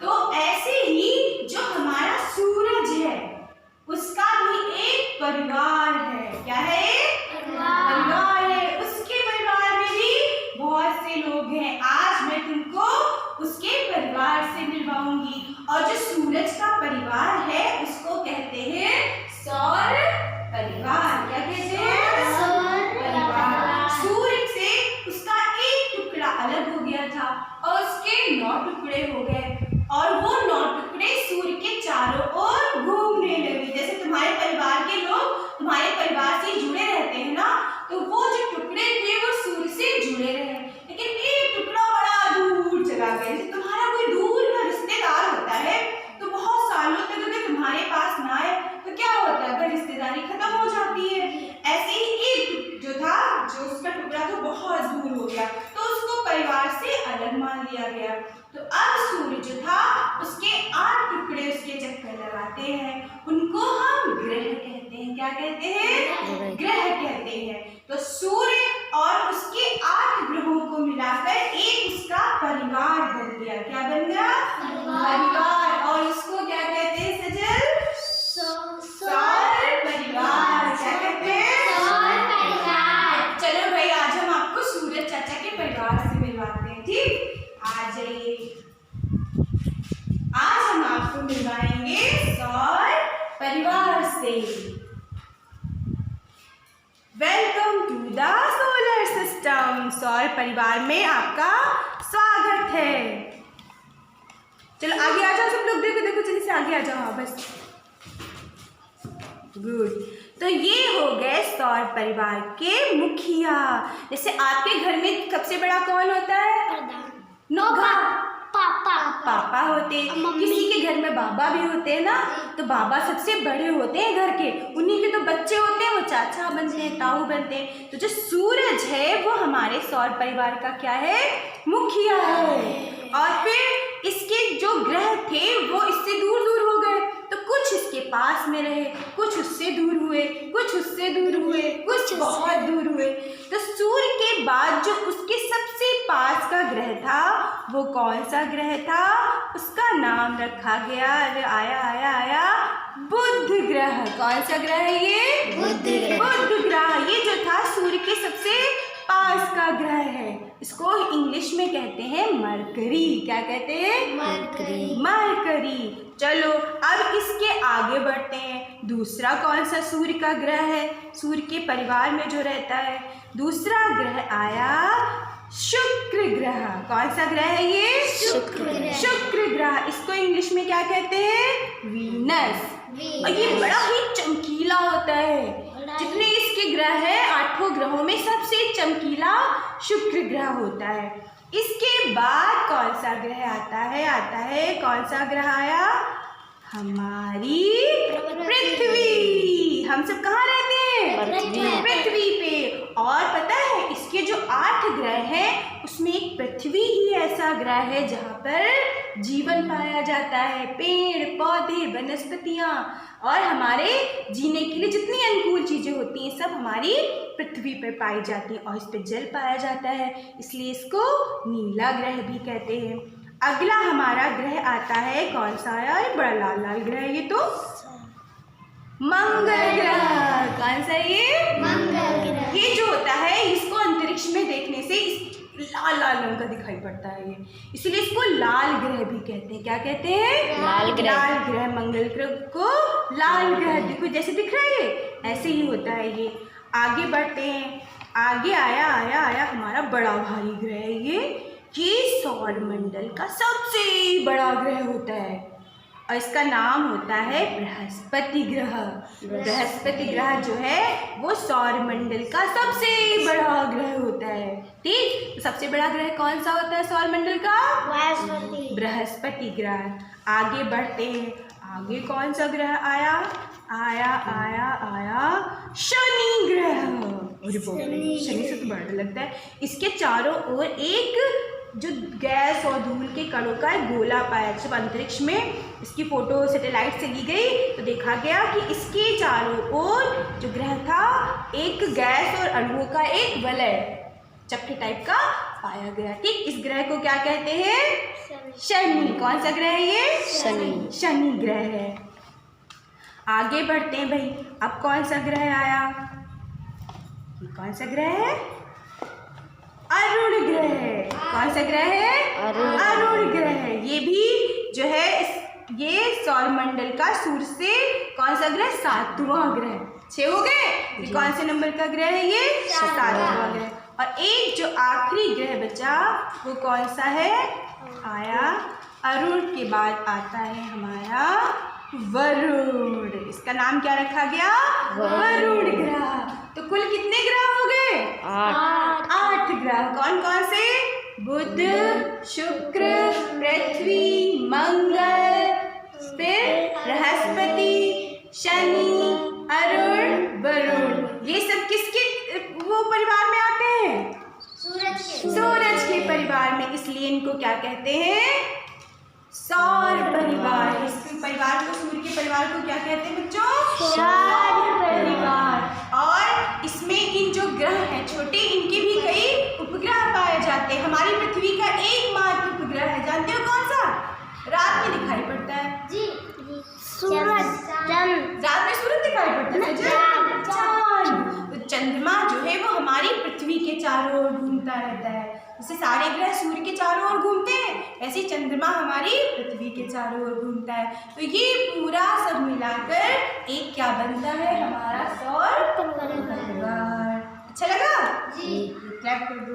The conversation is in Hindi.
तो ऐसे ही जो हमारा सूरज है उसका भी एक परिवार है। क्या है? परिवार है। उसके परिवार में भी बहुत से लोग हैं। आज मैं तुमको उसके परिवार से मिलवाऊंगी। और जो सूरज का परिवार है उसको कहते हैं सौर परिवार। क्या कहते हैं? सौर परिवार। सूर्य से उसका एक टुकड़ा अलग हो गया था और उसके 9 टुकड़े हो गए और वो 9 टुकड़े सूर्य के चारों ओर घूमने लगे। जैसे तुम्हारे परिवार के लोग तुम्हारे परिवार से जुड़े रहते हैं ना, तो वो जो टुकड़े थे वो सूर्य से जुड़े रहे, लेकिन एक टुकड़ा बड़ा दूर चला गया। जैसे तुम्हारा कोई दूर का रिश्तेदार होता है तो बहुत सालों तक अगर तुम्हारे पास ना आए तो क्या होता है, फिर रिश्तेदारी खत्म हो जाती है। ऐसे ही एक जो था, जो उसका टुकड़ा था बहुत दूर हो गया तो उसको परिवार से अलग मान लिया गया। तो अब सूर्य जो था उसके 8 टुकड़े उसके चक्कर लगाते हैं, उनको हम ग्रह कहते हैं। क्या कहते हैं? ग्रह कहते हैं। तो सूर्य और उसके 8 ग्रहों को मिलाकर एक उसका परिवार बन गया। क्या बन गया? परिवार। और उसको क्या कहते हैं सजल? सौर परिवार। क्या कहते हैं? सौर परिवार। चलो भाई, आज हम आपको सूरज चाचा के परिवार से मिलवाते हैं। ठीक, आ जाइए। आज हम आपको मिलवाएंगे सौर परिवार से। Welcome to the solar system. सौर परिवार में आपका स्वागत है। चलो आगे आ जाओ सब लोग। देखो देखो, जल्दी से आगे आ जाओ। हाँ बस, गुड। तो ये हो गए सौर परिवार के मुखिया। जैसे आपके घर में सबसे बड़ा कौन होता है? पापा होते हैं। किसी के घर में बाबा भी होते हैं ना, तो बाबा सबसे बड़े होते हैं घर के। उन्हीं के तो बच्चे होते हैं, वो चाचा बनते हैं, ताऊ बनते हैं। तो जो सूरज है वो हमारे सौर परिवार का क्या है? मुखिया है। और फिर इसके जो ग्रह थे वो इससे दूर दूर हो गए, तो कुछ इसके पास में रहे, कुछ उससे दूर हुए, कुछ उससे दूर हुए, कुछ बहुत दूर हुए। तो सूर्य के बाद जो उसके सबसे पास का ग्रह था वो कौन सा ग्रह था? उसका नाम रखा गया, आया बुध ग्रह। कौन सा ग्रह है ये? बुध ग्रह। ये जो था सूर्य के सबसे पास का ग्रह है। इसको इंग्लिश में कहते हैं मरकरी। क्या कहते हैं? मरकरी। चलो अब इसके आगे बढ़ते हैं। दूसरा कौन सा सूर्य का ग्रह है? सूर्य के परिवार में जो रहता है दूसरा ग्रह आया शुक्र ग्रह। कौन सा ग्रह है ये? शुक्र ग्रह। इसको इंग्लिश में क्या कहते हैं? वीनस। और ये बड़ा ही चमकीला होता है। जितने इसके ग्रह है 8 ग्रहों में सबसे चमकीला शुक्र ग्रह होता है। इसके बाद कौन सा ग्रह आता है? कौन सा ग्रह आया? हमारी पृथ्वी। हम सब कहाँ रहते हैं? पृथ्वी पे। और पता है इसके जो 8 ग्रह हैं उसमें एक पृथ्वी ही ऐसा ग्रह है जहाँ पर जीवन पाया जाता है। पेड़ पौधे वनस्पतियाँ और हमारे जीने के लिए जितनी अनुकूल चीज़ें होती हैं सब हमारी पृथ्वी पर पाई जाती हैं। और इस पर जल पाया जाता है, इसलिए इसको नीला ग्रह भी कहते हैं। अगला हमारा ग्रह आता है, कौन सा आया? बड़ा लाल लाल ग्रह ये तो मंगल ग्रह। कौन सा ये? मंगल ग्रह। ये जो होता है इसको अंतरिक्ष में देखने से लाल लाल रंग का दिखाई पड़ता है ये, इसलिए इसको लाल ग्रह भी कहते हैं। क्या कहते हैं? लाल ग्रह। मंगल ग्रह को लाल ग्रह। देखो जैसे दिख रहा है ऐसे ही होता है ये। आगे बढ़ते हैं। आगे आया हमारा बड़ा भारी ग्रह है ये सौर मंडल का सबसे बड़ा ग्रह होता है और इसका नाम होता है बृहस्पति ग्रह। बृहस्पति ग्रह जो है वो सौर मंडल का सबसे बड़ा ग्रह होता है। ठीक, तो सबसे बड़ा ग्रह कौन सा होता है सौर मंडल का? बृहस्पति ग्रह। आगे बढ़ते हैं। आगे कौन सा ग्रह आया शनि ग्रह। शनि से तो बड़ा डर लगता है। इसके चारों ओर एक जो गैस और धूल के कणों का गोला पाया। जब अंतरिक्ष में इसकी फोटो सैटेलाइट से ली गई तो देखा गया कि इसके चारों ओर जो ग्रह था एक गैस और अणुओं का एक वलय चक्र टाइप का पाया गया। ठीक, इस ग्रह को क्या कहते हैं? शनि। कौन सा ग्रह है ये? शनि। शनि ग्रह है। आगे बढ़ते हैं भाई। अब कौन सा ग्रह आया? ये कौन सा ग्रह है? अरुण ग्रह है। कौन सा ग्रह है? अरुण ग्रह है। ये भी जो है ये सौर मंडल का सूर्य से कौन सा ग्रह? 7वां ग्रह। 6 हो गए। ये कौन से नंबर का ग्रह है? ये 7वां ग्रह। और एक जो आखिरी ग्रह बचा वो कौन सा है? आया अरुण के बाद आता है हमारा वरुण। इसका नाम क्या रखा गया? वरुण ग्रह। तो कुल कितने ग्रह हो गए? 8 ग्रह। कौन कौन से? बुध, शुक्र, पृथ्वी, मंगल, फिर बृहस्पति, शनि, अरुण, वरुण। ये सब किसके वो परिवार में आते हैं? सूरज के परिवार में। इसलिए इनको क्या कहते हैं? सौर परिवार। इस परिवार को, सूर्य के परिवार को क्या कहते हैं बच्चों? सौर परिवार। और इसमें इन जो ग्रह हैं छोटे, इनके भी कई उपग्रह पाए जाते हैं। हमारी पृथ्वी का एकमात्र उपग्रह है, जानते हो कौन सा? रात में दिखाई पड़ता है जी। सूरज, चंद्र। रात में सूरज दिखाई पड़ता है। चांद। तो चंद्रमा जो है वो हमारी पृथ्वी के चारों ओर घूमता रहता है। जैसे सारे ग्रह सूर्य के चारों ओर घूमते हैं, ऐसे ही चंद्रमा हमारी पृथ्वी के चारों ओर घूमता है। तो ये पूरा सब मिलाकर एक क्या बनता है? हमारा सौर परिवार। अच्छा लगा जी? क्लैप कर दो।